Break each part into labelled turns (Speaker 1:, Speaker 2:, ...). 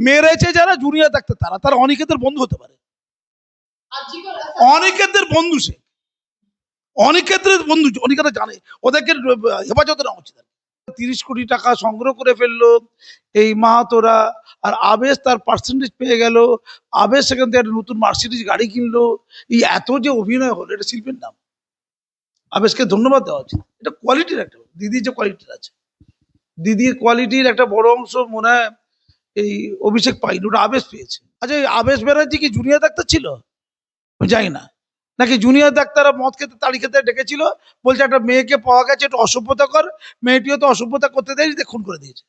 Speaker 1: মেরেছে যারা junior doctor তারা তারা অনিকেতের বন্ধু হতে পারে। অনিকেতের বন্ধু সে, অনিকেতের বন্ধু, অনিকেতা জানে ওদেরকে হেফাজতে নেওয়া উচিত। 30 কোটি টাকা সংগ্রহ করে ফেললো এই মাহাতোরা, আর আবেশ তার পার্সেন্টেজ পেয়ে গেল। আবেশ সেখান থেকে একটা নতুন মার্সিডিজ গাড়ি কিনলো। এই এত যে অভিনয় হলো, এটা শিল্পের নাম। আবেশকে ধন্যবাদ দেওয়া উচিত। এটা কোয়ালিটির একটা, দিদির যে কোয়ালিটির আছে, দিদির কোয়ালিটির একটা বড় অংশ মনে হয় এই অভিষেক পাইনি, ওটা আবেশ পেয়েছে। আচ্ছা, এই আবেশ ব্যানার্জি কি জুনিয়র ডাক্তার ছিল? আমি জানি না। নাকি জুনিয়র ডাক্তাররা মদ খেতে তাড়ি খেতে ডেকেছিল, বলছে একটা মেয়েকে পাওয়া গেছে, একটু অসভ্যতা কর। মেয়েটিও তো অসভ্যতা করতে দেয়নি, খুন করে দিয়েছে।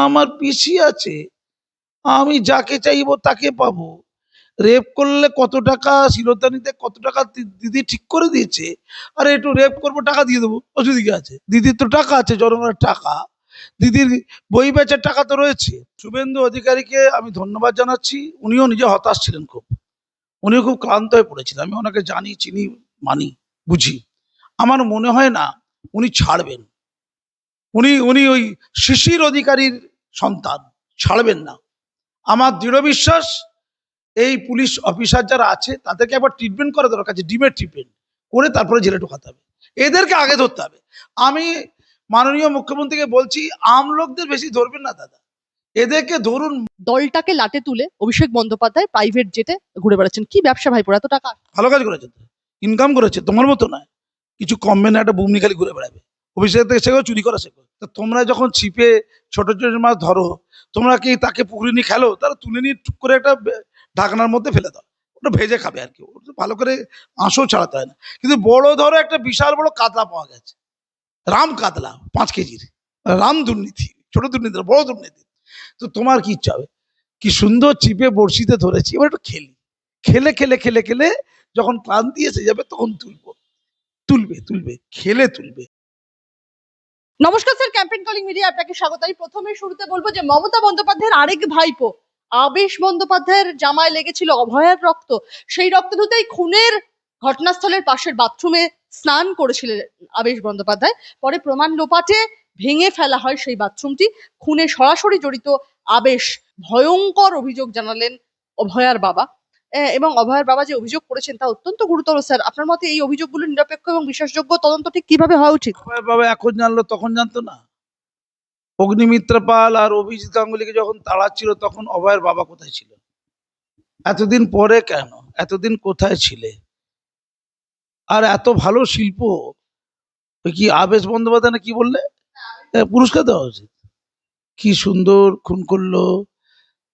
Speaker 1: আমার পিসি আছে, আমি যাকে চাইবো তাকে পাবো। রেপ করলে কত টাকা, শিরোধানিতে কত টাকা দিদি ঠিক করে দিয়েছে। আরে একটু রেপ করবো, টাকা দিয়ে দেবো, অসুবিধা আছে? দিদির তো টাকা আছে, জনগণের টাকা, দিদির বই বেচার টাকা তো রয়েছে। শুভেন্দু অধিকারীকে আমি ধন্যবাদ জানাচ্ছি। উনিও নিজে হতাশ ছিলেন খুব, উনিও খুব ক্লান্ত হয়ে পড়েছিলেন। আমি ওনাকে জানি, চিনি, মানি, বুঝি। আমার মনে হয় না উনি ছাড়বেন। উনি উনি ওই শিশির অধিকারীর সন্তান, ছাড়বেন না। আমার দৃঢ় বিশ্বাস এই পুলিশ অফিসার যারা আছে তাদেরকে একবার ট্রিটমেন্ট করা দরকার আছে, ডিমের ট্রিটমেন্ট করে তারপরে জেলে ঢোকাতে হবে। এদেরকে আগে ধরতে হবে। আমি মাননীয় মুখ্যমন্ত্রীকে বলছি, আমলোকদের বেশি ধরবেন না দাদা, এদেরকে ধরুন।
Speaker 2: দলটাকে লাটে তুলে অভিষেক বন্দ্যোপাধ্যায় প্রাইভেট জেটে ঘুরে বেড়াচ্ছেন। কি ব্যবসা ভাইপোর এত টাকা?
Speaker 1: ভালো কাজ করেছে, ইনকাম করেছে, তোমার মতো নয় কিছু কমবে না, একটা বুমনি খালি ঘুরে বেড়াবে। অভিষেক থেকে শেখো, চুরি করা শেখো। তোমরা যখন ছিপে ছোট ছোট মাছ ধরো, তোমরা কি তাকে পুকুরে নিয়ে খেলো? তারা তুলে নিয়ে টুক করে একটা ঢাকনার মধ্যে ফেলে দাও, ওটা ভেজে খাবে আর কি। ওটা ভালো করে আঁশও ছাড়াতে হয় না। কিন্তু বড় ধরো একটা বিশাল বড় কাতলা পাওয়া গেছে, রাম কাতলা 5 কেজির। রাম দুর্নীতি, ছোট দুর্নীতি না, বড় দুর্নীতি। তো তোমার কি ইচ্ছা হবে? কি সুন্দর চিপে বড়শিতে ধরেছি, এবার একটু খেলি। খেলে খেলে খেলে খেলে যখন ক্লান্তি এসে যাবে তখন তুলবো, তুলবে তুলবে, খেলে তুলবে।
Speaker 2: নমস্কার স্যার, ক্যাম্পেইন কলিং মিডিয়া আপনাকে স্বাগত। আমি প্রথমে শুরুতে বলবো যে মমতা বন্দ্যোপাধ্যায়ের আরেক ভাইপো আবেশ বন্দ্যোপাধ্যায়ের জামায় লেগেছিল অভয়ার রক্ত। সেই রক্ত ধুতেই খুনের ঘটনাস্থলের পাশের বাথরুমে স্নান করেছিলেন আবেশ বন্দ্যোপাধ্যায়। পরে প্রমাণ লোপাটে ভেঙে ফেলা হয় সেই বাথরুমটি। খুনে সরাসরি জড়িত আবেশ। ভয়ঙ্কর অভিযোগ জানালেন অভয়ার বাবা। এবং অভয়ার বাবা যে অভিযোগ করেছেন তা অত্যন্ত গুরুতর স্যার। আপনার মতে এই অভিযোগগুলো নিরপেক্ষ এবং বিশ্বাসযোগ্য তদন্ত ঠিক কিভাবে হওয়া উচিত?
Speaker 1: অভয় বাবা এখন জানলো, তখন জানতো না? অগ্নিমিত্রা পাল আর অভিজিৎ গাঙ্গুলিকে যখন তাড়াচ্ছিল তখন অভয়ের বাবা কোথায় ছিল? এতদিন পরে কেন? এতদিন কোথায় ছিলে? আর এত ভালো শিল্প, ওই কি আবেশ বন্দ্যোপাধ্যায় না কি বললে, পুরস্কার দেওয়া উচিত। কি সুন্দর খুন করলো,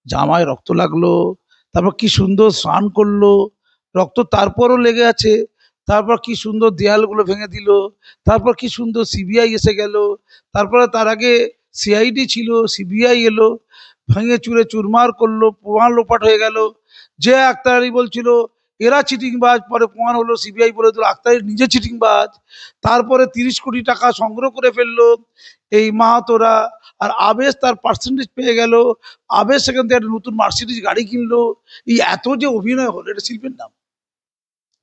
Speaker 1: জামায় রক্ত লাগলো, তারপর কি সুন্দর স্নান করলো, রক্ত তারপরও লেগে আছে। তারপর কি সুন্দর দেয়ালগুলো ভেঙে দিল। তারপর কি সুন্দর সিবিআই এসে গেল। তারপরে তার আগে সিআইডি ছিল, সিবিআই এলো, ভেঙে চুরে চুরমার করলো, প্রমাণ লোপাট হয়ে গেল। যে আক্তারি বলছিল এরা চিটিংবাজ, পরে প্রমাণ হলো সিবিআই বলে দিল আক্তারি নিজে চিটিংবাজ। তারপরে 30 কোটি টাকা সংগ্রহ করে ফেললো এই মাহাতোরা, আর আবেশ তার পার্সেন্টেজ পেয়ে গেল। আবেশ সেখান থেকে একটা নতুন মার্সিডিজ গাড়ি কিনলো। এই এত যে অভিনয় হলো, এটা শিল্পের নাম।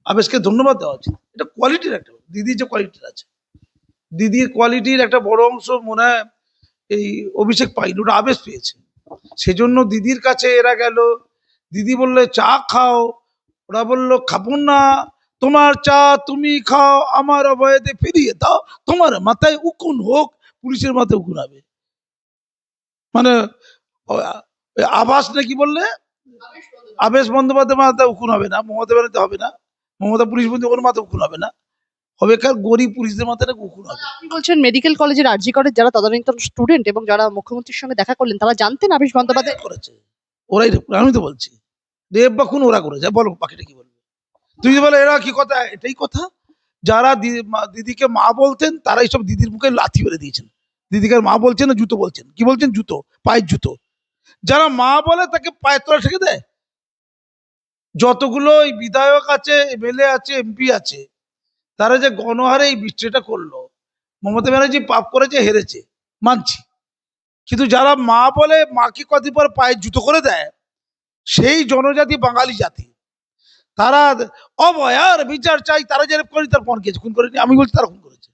Speaker 1: আবেশকে ধন্যবাদ দেওয়া উচিত। এটা কোয়ালিটির একটা, দিদির যে কোয়ালিটির আছে, দিদির কোয়ালিটির একটা বড় অংশ মনে হয় এই অভিষেক পাইনি, ওটা আবেশ পেয়েছে। সেজন্য দিদির কাছে এরা গেল। দিদি বললে চা খাও, ওরা বললো খাবো না, তোমার চা তুমি খাও, আমার অভয়তে ফিরিয়ে দাও, তোমার মাথায় উকুন হোক। পুলিশের মাথায় উকুন হবে, মানে আভাস নাকি বললে, আবেশ বন্দ্যোপাধ্যায় মাথায় উকুন হবে না, মমতা ব্যানার্জি হবে না, মমতা পুলিশ বন্ধু ওর মাথায় উকুন হবে না, হবে কার গরিব পুলিশদের মাথায় উকুন হবে।
Speaker 2: আপনি বলছেন মেডিকেল কলেজের আরজি করের যারা তদানীন্তন স্টুডেন্ট এবং যারা মুখ্যমন্ত্রীর সঙ্গে দেখা করলেন তারা জানতেন আবেশ বন্দ্যোপাধ্যায়
Speaker 1: করেছে, ওরাই আমি তো বলছি রেপ বা খুন ওরা করেছে। বলো বাকিটা কি বলবে? তুই বলে এরা কি কথা, এটাই কথা। যারা দিদিকে মা বলতেন তারা এইসব দিদির মুখে লাথি মেরে দিয়েছেন। দিদিকে মা বলছেন না জুতো বলছেন, কি বলছেন? জুতো, পায়ের জুতো। যারা মা বলে তাকে পায়ের তলা ঠেকে দেয়। যতগুলো বিধায়ক আছে, এমএলএ আছে, এমপি আছে, তারা যে গণহারে এই বৃষ্টিটা করলো, মমতা ব্যানার্জি পাপ করেছে, হেরেছে, মানছি। কিন্তু যারা মা বলে, মাকে কদিন পর পায়ের জুতো করে দেয়, সেই জনজাতি বাঙালি জাতি, তারা অভয়ার বিচার চাই। তারা যে করি তার পণ খেয়েছে, খুন করেনি আমি বলছি, তারা খুন করেছে।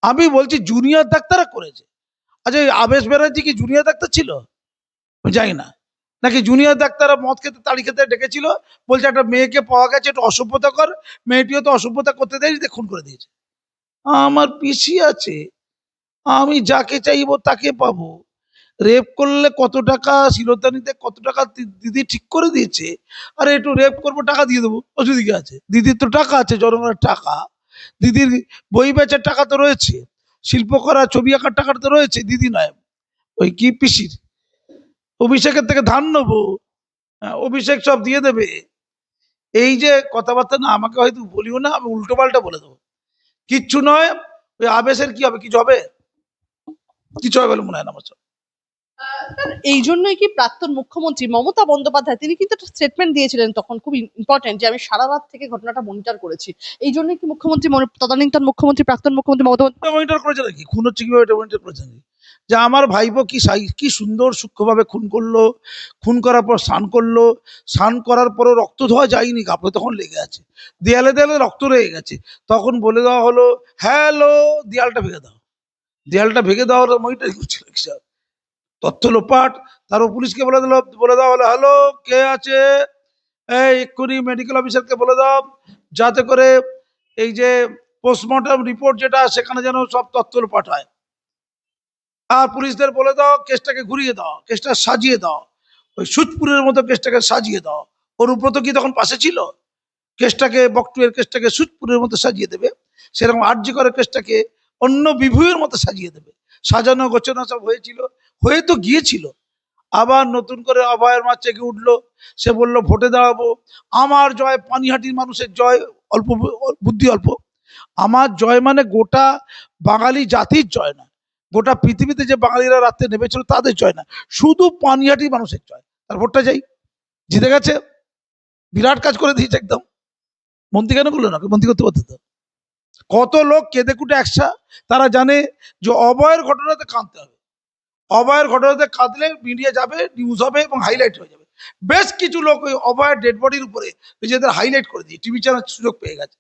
Speaker 1: আমি বলছি জুনিয়র ডাক্তাররা করেছে। আচ্ছা, আবেশ ব্যানার্জি কি জুনিয়র ডাক্তার ছিল? আমি জানি না, নাকি জুনিয়র ডাক্তাররা মদ খেতে তাড়ি খেতে ডেকেছিল, বলছে একটা মেয়েকে পাওয়া গেছে একটু অসভ্যতা কর, মেয়েটিও তো অসভ্যতা করতে দেয়নি, দিয়ে খুন করে দিয়েছে। আমার পিসি আছে, আমি যাকে চাইবো তাকে পাবো। রেপ করলে কত টাকা, শিরোধানিতে কত টাকা দিদি ঠিক করে দিয়েছে। আরে একটু রেপ করবো, টাকা দিয়ে দেবো, অসুবিধা কি আছে? দিদির তো টাকা আছে, জনগণের টাকা, দিদির বই বেচার টাকা তো রয়েছে, শিল্প করা ছবি আঁকার টাকাটা তো রয়েছে, দিদি নয়, ওই কি পিসির। অভিষেকের থেকে ধান নেবো, হ্যাঁ, অভিষেক সব দিয়ে দেবে। এই যে কথাবার্তা না, আমাকে হয়তো বলিও না, আমি উল্টো পাল্টা বলে দেবো, কিচ্ছু নয়। ওই আবেশের কি হবে, কিছু হবে? কিছু হবে বলে মনে হয় না আমার।
Speaker 2: এই জন্যই কি প্রাক্তন মুখ্যমন্ত্রী মমতা বন্দ্যোপাধ্যায় তিনি কিন্তু একটা স্টেটমেন্ট দিয়েছিলেন তখন, খুব ইম্পর্টেন্ট, যে আমি সারা রাত থেকে ঘটনাটা মনিটর করেছি। এই জন্যই কি মুখ্যমন্ত্রী তদানীন্তন মুখ্যমন্ত্রী প্রাক্তন মুখ্যমন্ত্রী মমতা
Speaker 1: মনিটর করেছে নাকি? খুন হচ্ছে কিভাবে এটা মনিটর করেছে নাকি? যে আমার ভাইপো কি সুন্দর সূক্ষ্মভাবে খুন করলো, খুন করার পর স্নান করলো, স্নান করার পরও রক্ত ধোয়া যায়নি, কাপড়ে তখন লেগে আছে, দেয়ালে দেয়ালে রক্ত রয়ে গেছে, তখন বলে দেওয়া হলো হ্যালো দেয়ালটা ভেঙে দাও, দেয়ালটা ভেঙে দেওয়া হলো মনিটরিং করছিল কিসব? তথ্য লোপাট। তারও পুলিশকে বলে দেওয়া হলো হ্যালো কে আছে, এই এক্ষুনি মেডিকেল অফিসারকে বলে দাও, যাতে করে এই যে পোস্টমর্টম রিপোর্ট যেটা সেখানে যেন সব তথ্য লোপাট হয়। আর পুলিশদের বলে দাও কেসটাকে ঘুরিয়ে দাও, কেসটা সাজিয়ে দাও, ওই সুচপুরের মতো কেসটাকে সাজিয়ে দাও। অনুব্রত কি তখন পাশে ছিল? কেসটাকে বকটুয়ের কেসটাকে সুচপুরের মতো সাজিয়ে দেবে, সেরকম আরজি করে কেসটাকে অন্য বিভুয়ের মতো সাজিয়ে দেবে। সাজানো গোছানো সব হয়েছিল, হয়ে তো গিয়েছিল। আবার নতুন করে অভয়ের মা চেকে উঠলো, সে বলল ভোটে দাঁড়াবো, আমার জয় পানিহাটির মানুষের জয়, অল্প বুদ্ধি অল্প। আমার জয় মানে গোটা বাঙালি জাতির জয় না, গোটা পৃথিবীতে যে বাঙালিরা রাত্রে নেমেছিল তাদের জয় না, শুধু পানিহাটি মানুষের জয়। তার ভোটটা যাই, জিতে গেছে, বিরাট কাজ করে দিয়েছে একদম। মন্ত্রী কেন করলো না? মন্ত্রী করতে পারতো তো। কত লোক কেঁদে কুটে একসা, তারা জানে যে অভয়ের ঘটনাতে কাঁদতে হবে, অভয়ের ঘটনাতে কাঁদলে মিডিয়া যাবে, নিউজ হবে এবং হাইলাইট হয়ে যাবে। বেশ কিছু লোক ওই অভয়ের ডেড বডির উপরে নিজেদের হাইলাইট করে দিয়ে টিভি চ্যানেল সুযোগ পেয়ে গেছে।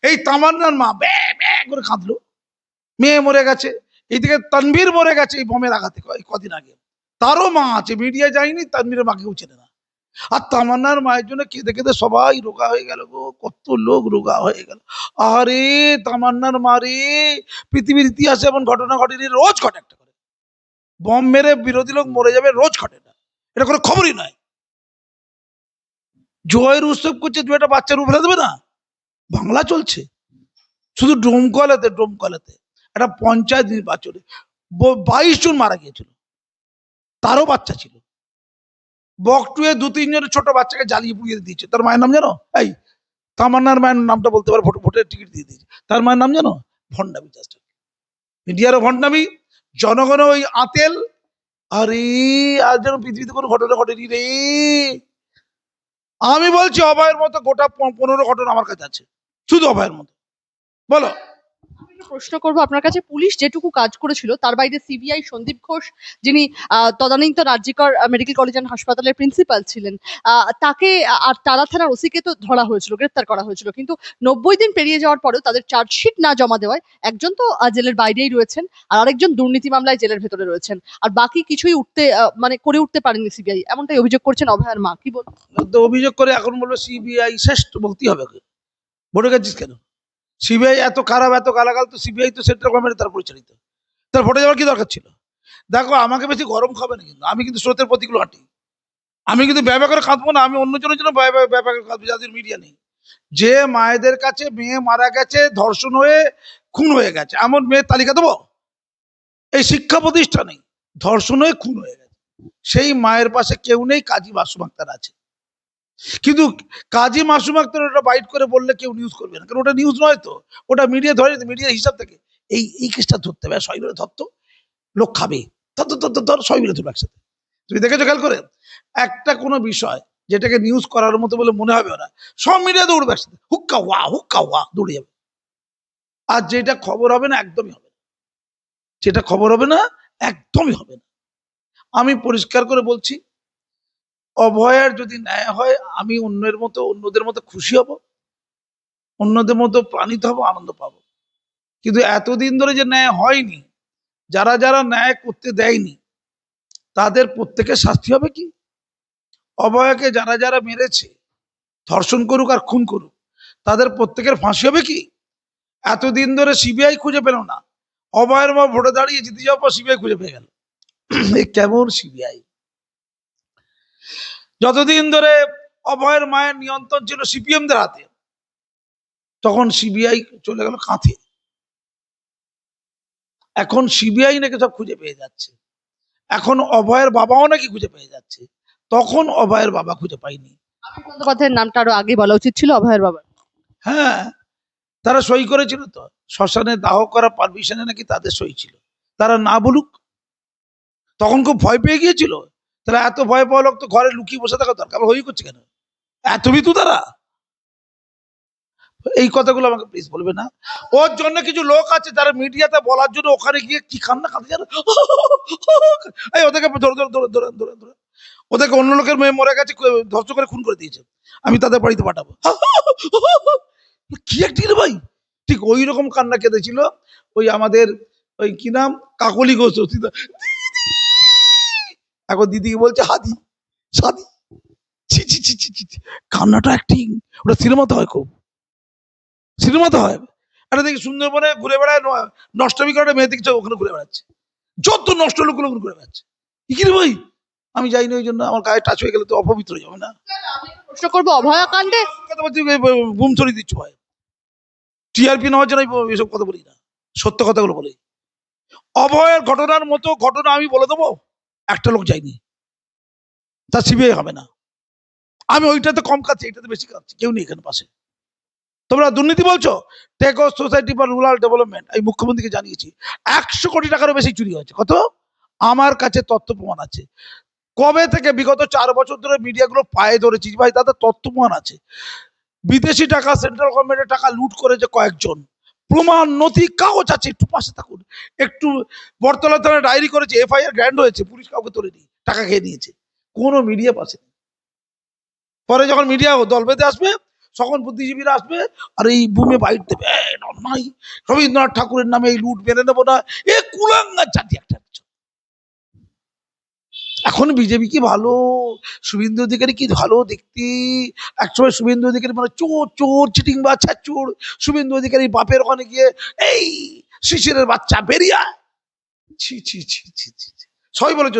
Speaker 1: এই তামান্নার মা ব্যা ব্যা করে কাঁদলো, মেয়ে মরে গেছে, এইদিকে তানভীর মরে গেছে এই বোমের আঘাতে কদিন আগে, তারও মা আছে, মিডিয়া যায়নি, তানভীরের মাকেও চেনে না। আর তামান্নার মায়ের জন্য কেঁদে কেঁদে সবাই রোগা হয়ে গেল গো, কত লোক রোগা হয়ে গেল। আরে তামান্নার মা রে, পৃথিবীর ইতিহাসে এমন ঘটনা ঘটেনি, রোজ ঘটে একটা করে, বম মেরে বিরোধী লোক মরে যাবে, রোজ ঘটে না, এটা কোনো খবরই নয়। জয়ের উৎসব করছে, দু একটা বাচ্চার ফেলে দেবে না? বাংলা চলছে শুধু ডোমকলেতে একটা পঞ্চায়েত নির্বাচনে 22 জন মারা গিয়েছিল, তারও বাচ্চা ছিল। বকটুয়ে 2-3 জনের ছোট বাচ্চাকে জ্বালিয়ে পুড়িয়ে দিয়েছে। তার মায়ের নাম জানো? এই তামান্নার মায়ের নামটা বলতে পারে, ভোটের টিকিট দিয়ে দিয়েছে। তার মায়ের নাম জানো? ভণ্ডামি। জাস্ট মিডিয়ারও ভণ্ডামি, জনগণ ওই আতেল। আরে আজ যেন পৃথিবীতে কোনো ঘটনা ঘটেনি রে। আমি বলছি অভয়ের মতো গোটা 15 ঘটনা আমার কাছে আছে, শুধু অভয়ের মতো। বলো।
Speaker 2: আমি একটা প্রশ্ন করবো আপনার কাছে, পুলিশ যেটুকু কাজ করেছিল তার বাইরে সিবিআই সন্দীপ ঘোষ, যিনি তদানীন্তন আরজিকর মেডিকেল কলেজ অ্যান্ড হাসপাতালের প্রিন্সিপাল ছিলেন, তাকে আর তারা থানার ওসিকে তো ধরা হয়েছিল, গ্রেপ্তার করা হয়েছিল, কিন্তু 90 দিন পেরিয়ে যাওয়ার পরেও তাদের চার্জশিট না জমা দেওয়ায় একজন তো জেলের বাইরেই রয়েছেন, আর আরেকজন দুর্নীতি মামলায় জেলের ভেতরে রয়েছেন, আর বাকি কিছুই মানে করে উঠতে পারেনি সিবিআই, এমনটাই অভিযোগ করছেন অভয়ার মা। কি বলবো?
Speaker 1: তো অভিযোগ করে এখন বলবো সিবিআই শ্রেষ্ঠ, বলতেই হবে। ভোটে গেছিস কেন? সিবিআই এত খারাপ, এত গালাগাল, তো সিবিআই তো সেন্ট্রাল গভর্নমেন্টের তার পরিচালিত, তার ভোটে যাওয়ার কি দরকার ছিল? দেখো আমাকে বেশি গরম খাবে না, কিন্তু আমি কিন্তু স্রোতের প্রতিকূল হাঁটি, আমি কিন্তু ব্যয় করে কাঁদবো না, আমি অন্যজনের জন্য ব্যয় করে কাঁদবো যাদের মিডিয়া নেই। যে মায়েদের কাছে মেয়ে মারা গেছে, ধর্ষণ হয়ে খুন হয়ে গেছে, এমন মেয়ের তালিকা দেবো? এই শিক্ষা প্রতিষ্ঠানে ধর্ষণ হয়ে খুন হয়ে গেছে, সেই মায়ের পাশে কেউ নেই, কাজী মাসুম আক্তার আছে। কিন্তু কাজী মাসুম আক্তার ওটা বাইট করে বললে কেউ নিউজ করবে না, কারণ ওটা নিউজ নয় তো, ওটা মিডিয়া ধরে, মিডিয়ার হিসাব থেকে এই কেসটা ধরতে হবে, সবাই মিলে ধরতো, লোক খাবে, ধর সবাই মিলে ধরবে একসাথে। তুমি দেখেছো খেয়াল করে? একটা কোনো বিষয় যেটাকে নিউজ করার মতো বলে মনে হবে না, সব মিডিয়া দৌড়বে একসাথে, হুক্কা ওয়া দৌড়ে যাবে। আর যেটা খবর হবে না একদমই হবে না, যেটা খবর হবে না একদমই হবে না। আমি পরিষ্কার করে বলছি, অভয়ের যদি ন্যায় হয়, আমি অন্যদের মতো খুশি হব, অন্যদের মতো প্রাণিত হব, আনন্দ পাবো। কিন্তু এতদিন ধরে যে ন্যায় হয়নি, যারা যারা ন্যায় করতে দেয়নি, তাদের প্রত্যেকের শাস্তি হবে কি? অভয়াকে যারা যারা মেরেছে, ধর্ষণ করুক আর খুন করুক, তাদের প্রত্যেকের ফাঁসি হবে কি? এতদিন ধরে সিবিআই খুঁজে পেল না, অভয়ের মা ভোটে দাঁড়িয়ে জিতে যাওয়ার পর সিবিআই খুঁজে পেয়ে গেল। এ কেমন সিবিআই? যতদিন ধরে অভয়ের মায়ের নিয়ন্ত্রণ ছিল সিপিএমদের হাতে, তখন সিবিআই চলে গেল কাঁথে। এখন সিবিআই নাকি সব খুঁজে পেয়ে যাচ্ছে। এখন অভয়ের বাবাও নাকি খুঁজে পেয়ে যাচ্ছে, তখন অভয়ের বাবা খুঁজে পায়নি।
Speaker 2: আবির বন্দ্যোপাধ্যায়ের নামটা আরো আগে বলা উচিত ছিল, অভয়ের বাবা।
Speaker 1: হ্যাঁ, তারা সই করেছিল তো, শ্মশানে দাহ করা পারমিশনে নাকি তাদের সই ছিল। তারা না বলুক, তখন খুব ভয় পেয়ে গিয়েছিল। তাহলে এত ভয় পাওয়া লোক তো ঘরে লুকিয়ে বসে থাকা দরকার, হই করছে কেন? এত ভীতু তারা? এই কথাগুলো আমাকে প্লিজ বলবে না। ওর জন্য কিছু লোক আছে যারা মিডিয়াতে বলার জন্য ওখানে গিয়ে কি কান্না কাঁদে জানো? এই ওদেরকে ধরে ধরে ধরে ধরে ধরে ধরে ওদেরকে অন্য লোকের মেয়ে মরে গেছে, ধর্ষণ করে খুন করে দিয়েছে, আমি তাদের বাড়িতে পাঠাবো। কি একটি রে ভাই, ঠিক ওই রকম কান্না কেঁদেছিল ওই আমাদের ওই কি নাম, কাকলি ঘোষ। এখন দিদিকে বলছে হাদি সাদি। ছি ছি ছি ছি ছি, কান্নাটা অ্যাক্টিং, ওটা সিনেমাতে হয়, খুব সিনেমাতে হয়। একটা দেখি সুন্দরবনে ঘুরে বেড়ায়, নষ্টমী করে মেয়ে দেখছে ওখানে ঘুরে বেড়াচ্ছে, যত নষ্ট লোকগুলো ওখানে ঘুরে বেড়াচ্ছে। কি রে ভাই, আমি যাইনি, ওই জন্য আমার গায়ে টাচ হয়ে গেলে তো অপবিত্র হয়ে যাবে না?
Speaker 2: প্রশ্ন করবো, অভয়া কাণ্ডে
Speaker 1: কথা বলছি, বুম ছড়িয়ে দিচ্ছ ভাই, টিআরপি নেওয়ার জন্য এসব কথা বলি না, সত্য কথাগুলো বলি। অভয়ের ঘটনার মতো ঘটনা আমি বলে দেবো, একটা লোক যায়নি, তা সিবিআই হবে না। আমি ওইটাতে কম কাচ্ছি, এইটাতে বেশি কাচ্ছি, কেউ নেই এখানে পাশে। তোমরা দুর্নীতি বলছো, টেকো সোসাইটি ফর রুরাল ডেভেলপমেন্ট, এই মুখ্যমন্ত্রীকে জানিয়েছি 100 কোটি টাকারও বেশি চুরি হয়েছে। কত? আমার কাছে তথ্য প্রমাণ আছে। কবে থেকে? বিগত 4 বছর ধরে মিডিয়াগুলো পায়ে ধরেছি ভাই, তাদের তথ্য প্রমাণ আছে। বিদেশি টাকা, সেন্ট্রাল গভর্নমেন্টের টাকা লুট করেছে কয়েকজন, প্রমাণ নথি কাগজ আছে, একটু পাশে থাকুন। একটু বটতলা থানায় ডায়েরি করেছে, এফআইআর গ্র্যান্ড হয়েছে, পুলিশ কাউকে তোলেনি, টাকা খেয়ে নিয়েছে, কোনো মিডিয়া পাশে নেই। পরে যখন মিডিয়া দল বেঁধে আসবে, তখন বুদ্ধিজীবীরা আসবে আর এই বুমে বাইট দেবে, নয় রবীন্দ্রনাথ ঠাকুরের নামে এই লুট মেনে নেবো না, এ কুলাঙ্গার জাতি একটা। এখন বিজেপি কি ভালো, শুভেন্দু অধিকারী কি ভালো দেখতে। একসময় শুভেন্দু অধিকারী মানে চোর চোর চিটিং বাচ্চা চোর, শুভেন্দু অধিকারী বাপের ওখানে গিয়ে এই শিশিরের বাচ্চা বেরিয়া, ছি ছি ছি ছি ছি ছি। সবাই বলেছে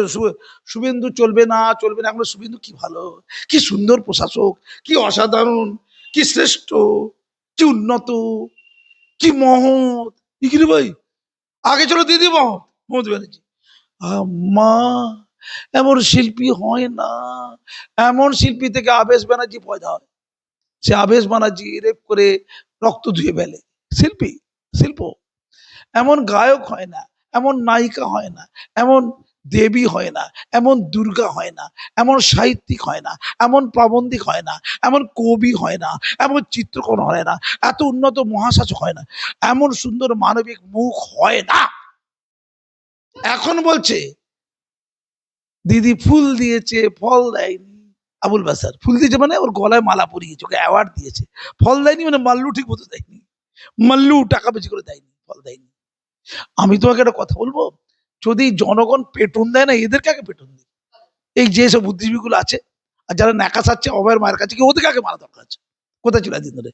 Speaker 1: শুভেন্দু চলবে না চলবে না, এখন শুভেন্দু কি ভালো, কি সুন্দর প্রশাসক, কি অসাধারণ, কি শ্রেষ্ঠ, কি উন্নত, কি মহৎ। কি রে ভাই, আগে চলো দিদি মহৎ, মমতা ব্যানার্জি। মা, এমন শিল্পী হয় না। এমন শিল্পী থেকে আবেশ ব্যানার্জি পয়দা হয়। সে আবেশ ব্যানার্জি রেপ করে রক্ত ধুয়ে ফেলে, শিল্পী, শিল্প। এমন গায়ক হয় না, এমন নায়িকা হয় না, এমন দেবী হয় না, এমন দুর্গা হয় না, এমন সাহিত্যিক হয় না, এমন প্রাবন্ধিক হয় না, এমন কবি হয় না, এমন চিত্রকর হয় না, এত উন্নত মহাশাসক হয় না, এমন সুন্দর মানবিক মুখ হয় না। এখন বলছে দিদি ফুল দিয়েছে ফল দেয়নি। আবুল বাসার ফুল দিয়েছে মানে ওর গলায় মালা পরিয়েছে, ওকে অ্যাওয়ার্ড দিয়েছে। ফল দেয়নি মানে মাল্লু ঠিক মতো দেয়নি, মাল্লু টাকা বেশি করে দেয়নি, ফল দেয়নি। আমি তোমাকে একটা কথা বলবো, যদি জনগণ পেটন দেয় না, এদেরকে আগে পেটন দিই। এই যে সব বুদ্ধিজীবীগুলো আছে আর যারা ন্যাকা সাচ্ছে অভয়ের মায়ের কাছে, কি ওদেরকে আগে মারা দরকার আছে। কোথায় ছিল এতদিন ধরে?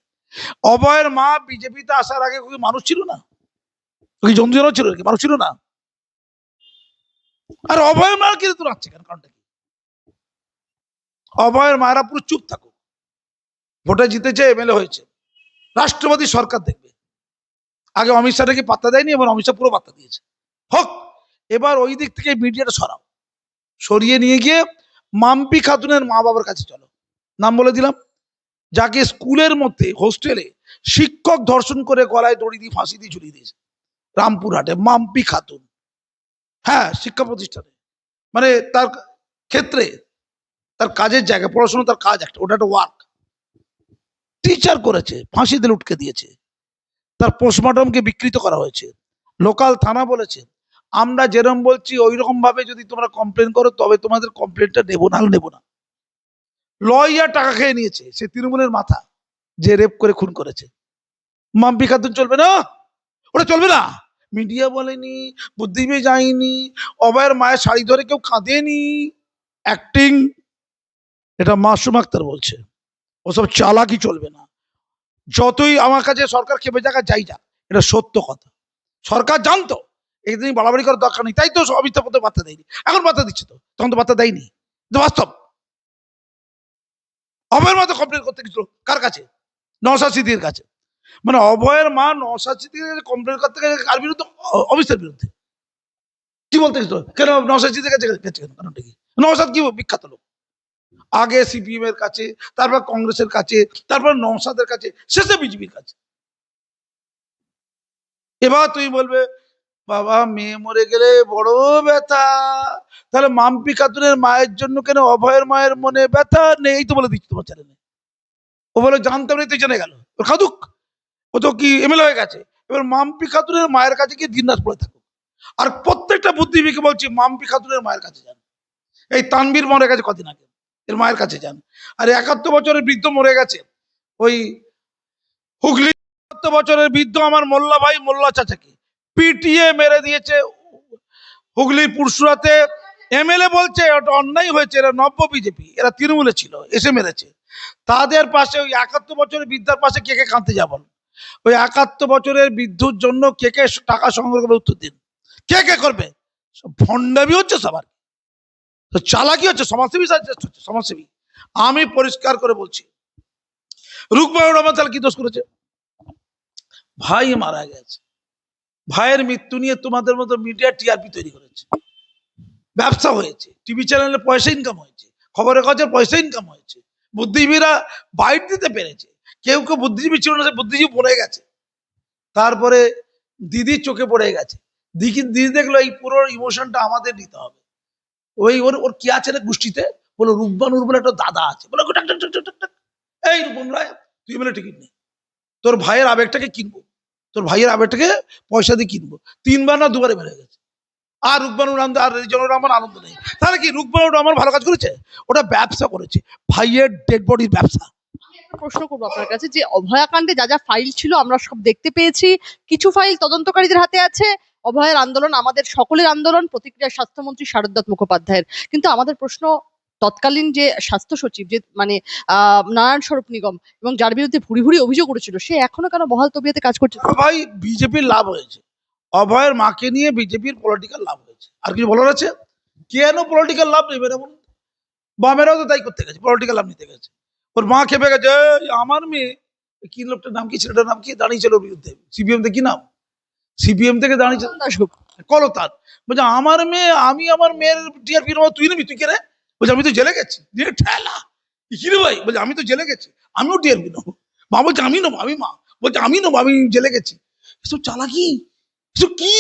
Speaker 1: অভয়ের মা বিজেপিতে আসার আগে কি মানুষ ছিল না? কি জন্তু জানোয়ার ছিল, কি মানুষ ছিল না? আর অভয়ের মা কি তোর আসছে কেন, কারণটা কি? অভয়ের মায়েরা পুরো চুপ থাকুক, ভোটে জিতেছে, এমএলএ হয়েছে, রাষ্ট্রবাদী সরকার দেখবে। আগে অমিত শাহকে পাত্তা দেয়নি, এবার অমিত শাহ পুরো পাত্তা দিয়েছে, হোক। এবার ওই দিক থেকে মিডিয়াটা সরাও, সরিয়ে নিয়ে গিয়ে মাম্পি খাতুনের মা বাবার কাছে চলো। নাম বলে দিলাম, যাকে স্কুলের মধ্যে হোস্টেলে শিক্ষক ধর্ষণ করে গলায় দড়ি দিয়ে ফাঁসি দিয়ে ঝুলিয়ে দিয়েছে, রামপুরহাটে মাম্পি খাতুন। হ্যাঁ, শিক্ষা প্রতিষ্ঠানে, মানে তার ক্ষেত্রে, তার কাজের জায়গা, পড়াশোনা তার কাজ একটা, ওটা একটা ওয়ার্ক। টিচার করেছে, ফাঁসিতে লুটকে দিয়েছে, তার পোস্টমর্টমকে বিকৃত করা হয়েছে। লোকাল থানা বলেছে আমরা যেরকম বলছি ওই রকম ভাবে যদি তোমরা কমপ্লেন করো তবে তোমাদের কমপ্লেনটা নেবো, না নেবো না। লয়ার টাকা খেয়ে নিয়েছে, সে তৃণমূলের মাথা, যে রেপ করে খুন করেছে। মাম্পি খাতুন চলবে না, ওটা চলবে না। মিডিয়া বলেনি, বুদ্ধিজীবী যায়নি, অভয়ের মায়ের শাড়ি ধরে কেউ কাঁদেনি, অ্যাক্টিং। এটা মাসুম আক্তার বলছে। ওসব চালাকি চলবে না। যতই আমার কাছে সরকার খেপে যাক আর যাই যাক, এটা সত্য কথা। সরকার জানতো একদিন বাড়াবাড়ি করার দরকার নেই, তাই তো অমিতাভ পথে বার্তা দেয়নি। এখন বার্তা দিচ্ছে তো, তখন তো বার্তা দেয়নি। কিন্তু বাস্তব অভয়ের মতো কমপ্লেন করতে গেছিল কার কাছে? নওশাদ সিদ্দিকীর কাছে। মানে অভয়ের মা নওশাদ সিদ্দিকীর কাছে কমপ্লেন করতে গেছে কার বিরুদ্ধে? অফিসের বিরুদ্ধে। কি বলতে গেছিল? কেন নওশাদ সিদ্দিকীর কাছে গেছে কেন? কারণটা কি? নওশাদ কি বিখ্যাত লোক? আগে সিপিএম এর কাছে, তারপর কংগ্রেসের কাছে, তারপর নওশাদের কাছে, শেষে বিজেপির কাছে। এবার তুমি বলবে বাবা মেয়ে মরে গেলে বড় ব্যথা, তাহলে মাম্পি খাতুনের মায়ের জন্য কেন অভয়ের মায়ের মনে ব্যথা নেই? এই তো বলে দিচ্ছি তোমার চ্যানেলে। ও বলে জানতাম না, তুই জেনে গেল। ও খাদুক, ও তো কি এমএলএ হয়ে গেছে। এবার মাম্পি খাতুনের মায়ের কাছে গিয়ে দিন রাত পড়ে থাকো। আর প্রত্যেকটা বুদ্ধিজীবীকে বলছি মাম্পি খাতুনের মায়ের কাছে যান। এই তানবীর মরে গেছে কদিন আগে, এর মায়ের কাছে যান। আর 71 বছরের বৃদ্ধ মরে গেছে ওই হুগলি, 71 বছরের বৃদ্ধ আমার মোল্লা ভাই মোল্লা চাচাকে পিটিয়ে মেরে দিয়েছে হুগলির পুরসুরাতে। এমএলএ বলছে ওটা অন্যায় হয়েছে, এরা নব্য বিজেপি, এরা তৃণমূলে ছিল, এসে মেরেছে। তাদের পাশে ওই 71 বছরের বৃদ্ধার পাশে কে কে কাঁদতে যাবেন? ওই 71 বছরের বৃদ্ধুর জন্য কে কে টাকা সংগ্রহ করে উত্তর দিন। কে কে করবে? সব ভণ্ডামি হচ্ছে সবার, তো চালাকি হচ্ছে, সমাজসেবী সমাজসেবী। আমি পরিষ্কার করে বলছি, রুকমানুর রহমান তাহলে কি দোষ করেছে? ভাই মারা গেছে, ভাইয়ের মৃত্যু নিয়ে তোমাদের মতো মিডিয়া টিআরপি তৈরি করেছে, ব্যবসা হয়েছে, টিভি চ্যানেলে পয়সা ইনকাম হয়েছে, খবরের কাগজের পয়সা ইনকাম হয়েছে, বুদ্ধিজীবীরা বাইট দিতে পেরেছে। কেউ কেউ বুদ্ধিজীবী ছিল না, সে বুদ্ধিজীবী পড়ে গেছে। তারপরে দিদির চোখে পড়ে গেছে, দিদি দেখলো এই পুরো ইমোশনটা আমাদের নিতে হবে। ওই ওর ওর কি আছে রে গোষ্ঠীতে, বলো রূপবানুর বলে একটা দাদা আছে, বলো টাক টাক টাক টাক টাক, এই রূপম রায় তুই বলে টিকিট নেই, তোর ভাইয়ের আবেগটাকে কিনবো, তোর ভাইয়ের আবেগটাকে পয়সা দিয়ে কিনবো। 3বার না 2বারে বেড়ে গেছে। আর রুকমানুর রহমান আর রিজনুর রহমান আনন্দ নেই। তাহলে কি রুকমানুর রহমান ভালো কাজ করেছে? ওটা ব্যবসা করেছে, ভাইয়ের ডেড বডির ব্যবসা।
Speaker 2: একটা প্রশ্ন করবো আপনার কাছে, যে অভয়াকাণ্ডে যা যা ফাইল ছিল আমরা সব দেখতে পেয়েছি, কিছু ফাইল তদন্তকারীদের হাতে আছে। অভয়ের আন্দোলন আমাদের সকলের আন্দোলন, প্রতিক্রিয়া স্বাস্থ্যমন্ত্রী শারদত্ত মুখোপাধ্যায়ের। কিন্তু আমাদের প্রশ্ন, তৎকালীন যে স্বাস্থ্য সচিব, যে মানে নারায়ণ স্বরূপ নিগম, এবং যার বিরুদ্ধে ভুরি ভুরি অভিযোগ উঠেছিল, সে এখনো কেন বহাল তবিয়তে কাজ করছে?
Speaker 1: ভাই বিজেপির লাভ হয়েছে, অভয়ের মাকে নিয়ে বিজেপির পলিটিক্যাল লাভ হয়েছে, আর কিছু বলার আছে? কেন পলিটিক্যাল লাভ নেবে না বলুন? বামেরাও তো তাই করতে গেছে, পলিটিক্যাল লাভ নিতে গেছে। ওর মা খেপে গেছে, এই আমার মেয়ে, কি লোকটার নাম কি, ছেলেটার নাম কি, দাঁড়িয়েছিল ওর বিরুদ্ধে সিপিএম থেকে, কি নাম, সিপিএম থেকে দাঁড়িয়েছে
Speaker 2: দাশগুপ্ত।
Speaker 1: কলতার। বলছে আমার মেয়ে, আমি আমার মেয়ের টিআরপি নেবো, তুই নিবি, তুই কে রে? বলছে আমি তো জেলে গেছি, দিয়ে ঠেলা। কি রে ভাই? বলছে আমি তো জেলে গেছি, আমিও টিআরপি নেবো। মা বলছে আমি নেবো, আমি মা বলছে আমি নেবো, আমি জেলে গেছি। এসব চালাকি, এসব কি?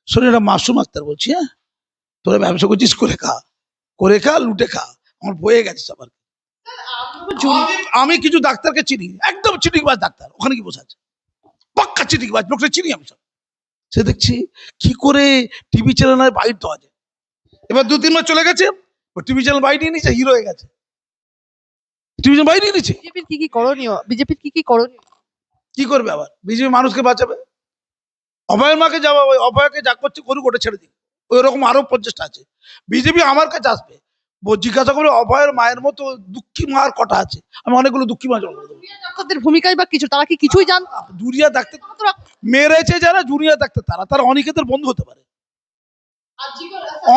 Speaker 1: শোনে, এটা মাসুম আক্তার বলছি, হ্যাঁ তোরা ব্যবসা করছিস, করে খা, করে খা, লুটে খা, আমার বয়ে গেছে সবার। আমি কিছু ডাক্তারকে চিনি, একদম চিটিংবাজ ডাক্তার, ওখানে কি বসে আছে, পাক্কা চিটিংবাজ লোকটা চিনি আমি সব। সে দেখছি কি করে টিভি চ্যানেলের বাইট দেওয়া যায়। এবার 2-3 মাস চলে গেছে, ও টিভি চ্যানেল বাইট নিয়ে নিচ্ছে, হিরো হয়ে গেছে, টিভি চ্যানেল বাইট নিয়ে নিচ্ছে।
Speaker 2: বিজেপির কি কি করণীয়, বিজেপির কি কি করণীয়?
Speaker 1: কি করবে আবার বিজেপি? মানুষকে বাঁচাবে, অভয়ের মাকে যাওয়া, ওই অভয়কে যা করছে করুক, ওটা ছেড়ে দিন। ওই রকম আরো 50টা আছে। বিজেপি আমার কাছে আসবে, জিজ্ঞাসা করবে অভয়ের মায়ের মতো দুঃখী মা আর কটা আছে, আমি অনেকগুলো দুঃখী মা জন্ম দেবো।
Speaker 2: ডাক্তারদের ভূমিকায় বা কিছু, তারা কি কিছুই জান?
Speaker 1: জুরিয়া ডাক্তার মেরেছে যারা, জুনিয়র ডাক্তার, তারা তারা অনিকেতের বন্ধু হতে পারে,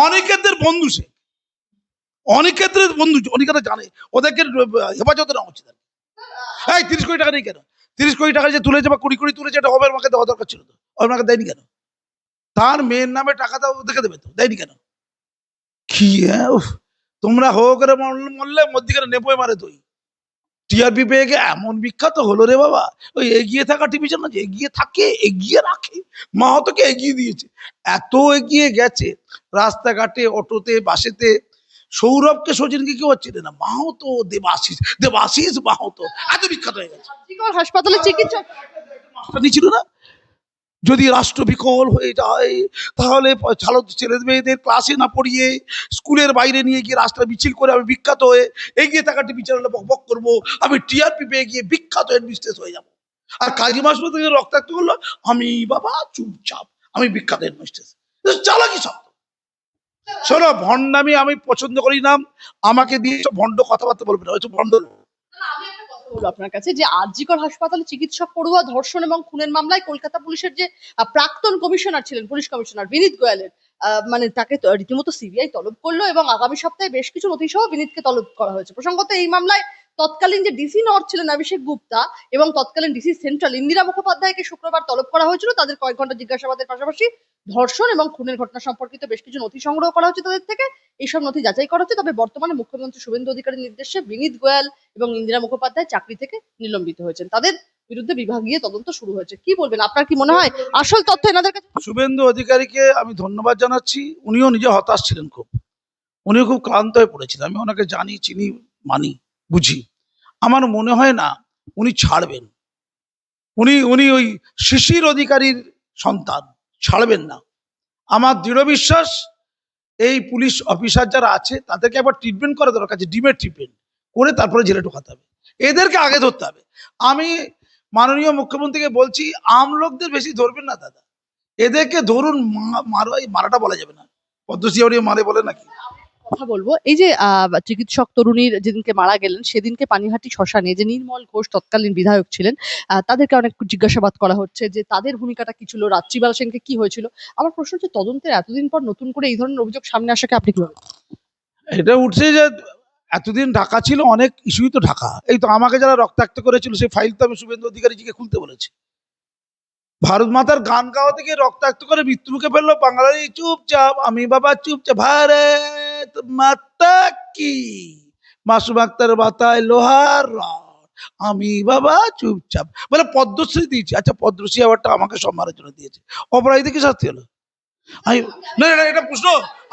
Speaker 1: অনিকেতের বন্ধু সে, অনিকেতের বন্ধু, অনিকেত জানে, ওদেরকে হেফাজতে নেওয়া উচিত। এই 30 কোটি টাকা নেই কেন? 30 কোটি টাকা যে তুলেছে বা 20 কোটি তুলেছে, এটা অভয়ের মাকে দেওয়া দরকার ছিল তো, অভয়ের মাকে দেয়নি কেন? তার মেয়ের নামে টাকা দাও দেখে দেবে তো, দেয়নি কেন? কি তোমরা হো করে মরলে মধ্যিখানে নেপোয় মারে তুই। টিআরপি পেয়ে গিয়ে এমন বিখ্যাত হলো রে বাবা। ওই এগিয়ে থাকা টিভি চ্যানেল যে এগিয়ে থাকে, এগিয়ে রাখে, মাহাতোকে এগিয়ে দিয়েছে, এত এগিয়ে গেছে, রাস্তাঘাটে, অটোতে, বাসেতে সৌরভকে সচিনকে কেউ চেনে না, মাহাতো দেবাশিস, দেবাশিস মাহাতো এত বিখ্যাত হয়ে গেছে।
Speaker 2: হাসপাতালে চিকিৎসা
Speaker 1: মাস্টারনি ছিল না? যদি রাষ্ট্র বিকল হয়ে যায়, তাহলে ছেলে মেয়েদের ক্লাসে না পড়িয়ে স্কুলের বাইরে নিয়ে গিয়ে রাস্তায় মিছিল করে আমি বিখ্যাত হয়ে এগিয়ে থাকা টিভি চ্যানেলে বক বক করবো, আমি টিআরপি পেয়ে গিয়ে বিখ্যাত হেডমিস্ট্রেস হয়ে যাবো। আর কাজী মাসুদ থেকে রক্তাক্ত করলো, আমি বাবা চুপচাপ, আমি বিখ্যাত হেডমাস্টার। চালাকি সব। শোনো, ভণ্ডামি আমি পছন্দ করি না। আমাকে দিয়ে সব ভণ্ড কথাবার্তা বলবে না, হয়তো ভণ্ড।
Speaker 2: আমি একটা কথা বলবো আপনার কাছে যে আরজিকর হাসপাতালে চিকিৎসক পড়ুয়া ধর্ষণ এবং খুনের মামলায় কলকাতা পুলিশের যে প্রাক্তন কমিশনার ছিলেন, পুলিশ কমিশনার বিনীত গোয়ালের, মানে তাকে রীতিমতো সিবিআই তলব করলো এবং আগামী সপ্তাহে বেশ কিছু নথি সহ বিনীতকে তলব করা হয়েছে। প্রসঙ্গত এই মামলায় তৎকালীন যে ডিসি নর্থ ছিলেন অভিষেক গুপ্তা এবং তৎকালীন ডিসি সেন্ট্রাল ইন্দিরা মুখোপাধ্যায়কে শুক্রবার তলব করা হয়েছিল। তাদের কয়েক ঘন্টা জিজ্ঞাসাবাদের পাশাপাশি ধর্ষণ এবং খুনের ঘটনা সম্পর্কিত বেশ কিছু নথি সংগ্রহ করা হচ্ছে তাদের থেকে। এইসব নথি যাচাই করা হচ্ছে। তবে বর্তমানে মুখ্যমন্ত্রী শুভেন্দু অধিকারীর নির্দেশে বিনীত গোয়াল এবং ইন্দিরা মুখোপাধ্যায় চাকরি থেকে নিলম্বিত হয়েছেন। তাদের বিরুদ্ধে বিভাগীয় তদন্ত শুরু হয়েছে। কি বলবেন, আপনার কি মনে হয় আসল তথ্য এনাদের কাছে?
Speaker 1: শুভেন্দু অধিকারীকে আমি ধন্যবাদ জানাচ্ছি। উনিও নিজে হতাশ ছিলেন খুব, উনিও খুব ক্লান্ত হয়ে পড়েছিলেন। আমি ওনাকে জানি, চিনি, মানি, বুঝি। আমার মনে হয় না উনি ছাড়বেন। উনি উনি ওই শিশির অধিকারীর সন্তান, ছাড়বেন না। আমার দৃঢ় বিশ্বাস এই পুলিশ অফিসার যারা আছে তাদেরকে একবার ট্রিটমেন্ট করা দরকার আছে, ডিমের ট্রিটমেন্ট করে তারপরে জেলে ঢোকাতে হবে। এদেরকে আগে ধরতে হবে। আমি মাননীয় মুখ্যমন্ত্রীকে বলছি, আম লোকদের বেশি ধরবেন না দাদা, এদেরকে ধরুন। মারাটা বলা যাবে না, পদ্মশ্রী মারে বলে নাকি।
Speaker 2: কথা বলবো, এই যে চিকিৎসক তরুণীর যেদিনকে মারা গেলেন সেদিনকে পানিহাটি শ্মশানে যে নির্মল ঘোষ তৎকালীন বিধায়ক ছিলেন, তাদেরকে অনেক জিজ্ঞাসাবাদ করা হচ্ছে যে তাদের ভূমিকাটা কি ছিল, রাত্রিবালা সেনকে কি হয়েছিল। আমার প্রশ্ন হচ্ছে তদন্তের এতদিন পর নতুন করে এই ধরনের অভিযোগ সামনে আসাকে আপনি কিভাবে?
Speaker 1: এটা উঠছে যে এতদিন ঢাকা ছিল, অনেক ইস্যুই তো ঢাকা। এই তো আমাকে যারা রক্তাক্ত করেছিল সেই ফাইল তো আমি শুভেন্দু অধিকারীজিকে খুলতে বলেছি। ভারত মাতার গান গাওয়া থেকে রক্তাক্ত করে মৃত্যু মুখে ফেললো বাঙালি চুপচাপ, আমি বাবা চুপচাপ, ভারত মাতা কি, মাসুম আক্তার বাতায় লোহার রড, আমি বাবা চুপচাপ বলে পদ্মশ্রী দিয়েছে। আচ্ছা, পদ্মশ্রী অ্যাওয়ার্ডটা আমাকে সম্মানের জন্য দিয়েছে, অপরাধীদের কি শাস্তি হলো? আমি না, এটা প্রশ্ন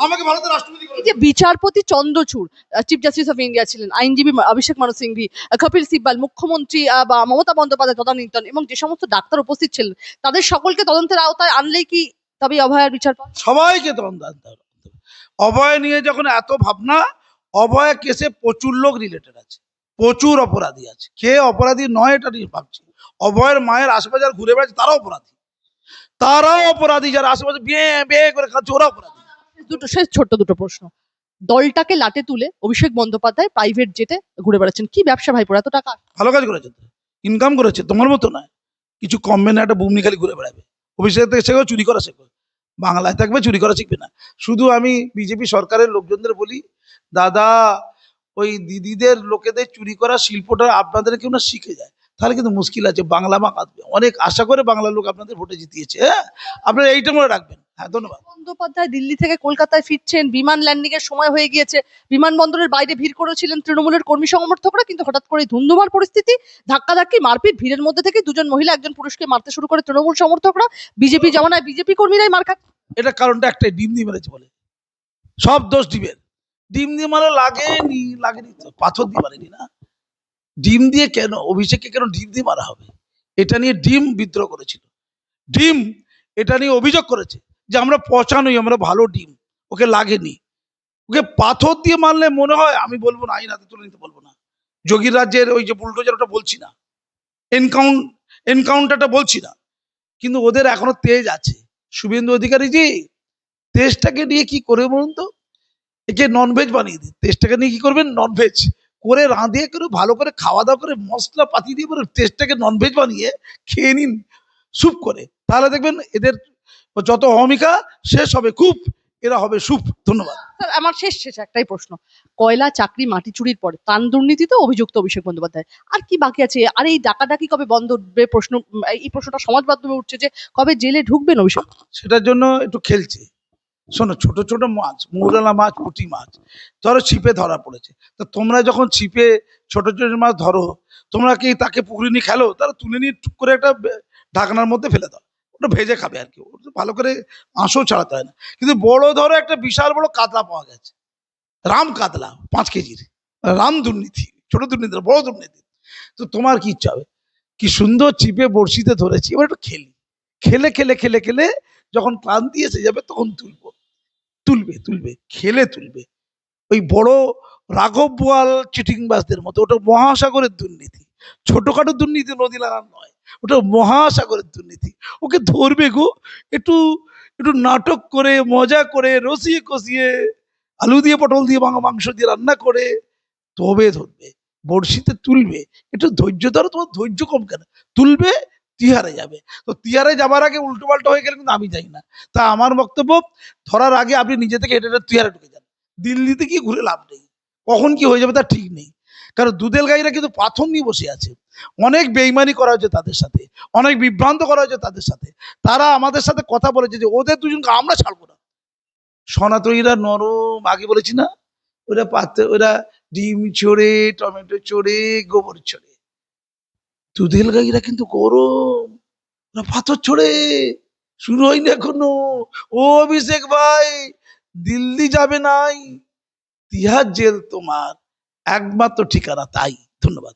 Speaker 1: আমাকে ভারতের রাষ্ট্রপতি
Speaker 2: এই যে বিচারপতি Chandrachud chief justice of India ছিলেন, আইনজীবী অভিষেক মানু সিংভি, কপিল সিব্বাল, মুখ্যমন্ত্রী বা মমতা বন্দ্যোপাধ্যায় তদানীন্তন এবং যে সমস্ত ডাক্তার উপস্থিত ছিলেন তাদের সকলকে তদন্তের আওতায় আনলেই কি তবে অভয়ার বিচার পায়?
Speaker 1: সবাইকে তখন জানতে হবে। অভয় নিয়ে যখন এত ভাবনা, অভয় কেসে প্রচুর লোক রিলেটেড আছে, প্রচুর অপরাধী আছে। কে অপরাধী নয় এটা নিয়ে ভাবছি। অভয়ের মায়ের আশেপাশে যারা ঘুরে বেড়াচ্ছে তারাও অপরাধী, তারাও অপরাধী। যারা আশেপাশে বিয়ে বিয়ে করে খাচ্ছে ওরা অপরাধী।
Speaker 2: শেষ ছোট্ট দুটো প্রশ্ন। দলটাকে লাটে তুলে অভিষেক বন্দ্যোপাধ্যায় প্রাইভেট জেটে ঘুরে বেড়াচ্ছেন, কি ব্যবসা ভাইপোর এত টাকা?
Speaker 1: ভালো কাজ করেছে তো, ইনকাম করেছে, তোমার মতো নয়। কিছু কমবে না, একটা বুমনি খালি ঘুরে বেড়াবে। অভিষেক থেকে শেখো, চুরি করা শেখো। বাংলায় থাকবে, চুরি করা শিখবে না। শুধু আমি বিজেপি সরকারের লোকজনদের বলি, দাদা ওই দিদিদের লোকেদের চুরি করা শিল্পটা আপনাদের কেউ না শিখে যায়, তাহলে কিন্তু মুশকিল আছে। বাংলা মা কাঁদবে। অনেক আশা করে বাংলার লোক আপনাদের ভোটে জিতিয়েছে। হ্যাঁ, আপনারা এইটা মনে রাখবেন। হ্যাঁ, ধন্যবাদ।
Speaker 2: বন্দ্যোপাধ্যায় দিল্লি থেকে কলকাতায় ফিরছেন, বিমান ল্যান্ডিং এর সময় হয়ে গিয়েছে। বিমানবন্দরের বাইরে ভিড় করেছিলেন তৃণমূলের কর্মী সমর্থকরা, কিন্তু হঠাৎ করে ধুন্ধুমার পরিস্থিতি, ধাক্কাধাক্কি, মারপিট, ভিড়ের মধ্যে থেকে দুজন মহিলা একজন পুরুষকে মারতে শুরু করে তৃণমূল সমর্থকরা। বিজেপি জামানায় বিজেপি কর্মীরাই মার খাচ্ছে।
Speaker 1: এটা কারণটা একটাই, ডিম দিয়ে মেরেছে বলে। সব দোষ ডিমের। ডিম দিয়ে মারা লাগেনি তো, পাথর দিয়ে মারেনি না। ডিম দিয়ে কেন, অভিষেককে কেন ডিম দিয়ে মারা হবে? এটা নিয়ে ডিম বিদ্রোহ করেছিল। ডিম এটা নিয়ে অভিযোগ করেছে যে আমরা পচা নই, আমরা ভালো ডিম, ওকে লাগেনি। ওকে পাথর দিয়ে মারলে মনে হয়, আমি বলবো না, আইন হাতে তুলে নিতে বলবো না। যোগীর রাজ্যের ওই যে বুলডোজার, ওটা বলছি না, এনকাউন্টারটা বলছি না, কিন্তু ওদের এখনো তেজ আছে। শুভেন্দু অধিকারী জি, তেজটাকে নিয়ে কি করে বলুন তো, একে ননভেজ বানিয়ে দিন। তেজটাকে নিয়ে কি করবেন, ননভেজ করে রাঁধিয়ে করে ভালো করে খাওয়া দাওয়া করে মশলা পাতি দিয়ে করে তেজটাকে ননভেজ বানিয়ে খেয়ে নিন স্যুপ করে, তাহলে দেখবেন এদের যত অহমিকা শেষ হবে, খুব এরা হবে সুপ। ধন্যবাদ।
Speaker 2: স্যার, আমার শেষ একটাই প্রশ্ন। কয়লা, চাকরি, মাটি চুরির পরে ত্রাণ দুর্নীতিতে অভিযুক্ত অভিষেক বন্দ্যোপাধ্যায়, আর কি বাকি আছে? আর এই ডাকাডাকি কবে বন্ধ হবে? এই প্রশ্নটা সমাজ মাধ্যমে উঠছে যে কবে জেলে ঢুকবেন অভিষেক?
Speaker 1: সেটার জন্য একটু খেলছে। শোনো, ছোট ছোট মাছ, মৌরলা মাছ, পুঁটি মাছ ধরো ছিপে ধরা পড়েছে, তো তোমরা যখন ছিপে ছোট ছোট মাছ ধরো, তোমরা কি তাকে পুকুরে নিয়ে খেলো? তারা তুলে নিয়ে টুক করে একটা ঢাকনার মধ্যে ফেলে দাও, ওটা ভেজে খাবে আর কি। ওটা ভালো করে আঁশও ছাড়াতে হয় না। কিন্তু বড় ধরো একটা বিশাল বড় কাতলা পাওয়া গেছে, রাম কাতলা 5 কেজির। রাম দুর্নীতি, ছোট দুর্নীতি না, বড় দুর্নীতি। তো তোমার কি ইচ্ছা হবে? কি সুন্দর ছিপে বড়শিতে ধরেছি, এবার একটু খেলি। খেলে খেলে খেলে খেলে যখন ক্লান্তি এসে যাবে তখন তুলবে খেলে তুলবে। ওই বড় রাঘব বোয়াল চিটিংবাজদের মতো, ওটা মহাসাগরের দুর্নীতি, ছোটখাটো দুর্নীতি নদী লাগানো নয়। ওটা মহাসাগরের দুর্নীতি। ওকে ধরবে গো, একটু একটু নাটক করে, মজা করে, রসিয়ে কষিয়ে, আলু দিয়ে পটল দিয়ে মাংস দিয়ে রান্না করে তবে ধরবে, বড়শিতে তুলবে। একটু ধৈর্য ধরো, তোমার ধৈর্য কম কেন? তুলবে, তিহারে যাবে। তো তিহারে যাবার আগে উল্টো পাল্টা হয়ে গেলে কিন্তু আমি যাই না। তা আমার বক্তব্য, ধরার আগে আপনি নিজে থেকে হেঁটে হেঁটে তিহারে ঢুকে যান। দিল্লিতে গিয়ে ঘুরে লাভ নেই, কখন কি হয়ে যাবে তার ঠিক নেই। কারণ দুধেল গাইরা কিন্তু পাথর নিয়ে বসে আছে। অনেক বেইমানি করা হয়েছে তাদের সাথে, অনেক বিভ্রান্ত করা হয়েছে তাদের সাথে। তারা আমাদের সাথে কথা বলেছে যে ওদের দুজনকে আমরা ছাড়বো না। সনাতনীরা নরম, আগে বলেছি না, ওরা পাতে, ওরা ডিম চড়ে, টমেটো চড়ে, গোবর চড়ে। দুধেল গাইরা কিন্তু গরম, ওরা পাথর ছড়ে। শুরু হয়নি এখনো। ও অভিষেক ভাই, দিল্লি যাবে নাই, তিহার জেল তোমার একমাত্র ঠিকানা। তাই ধন্যবাদ।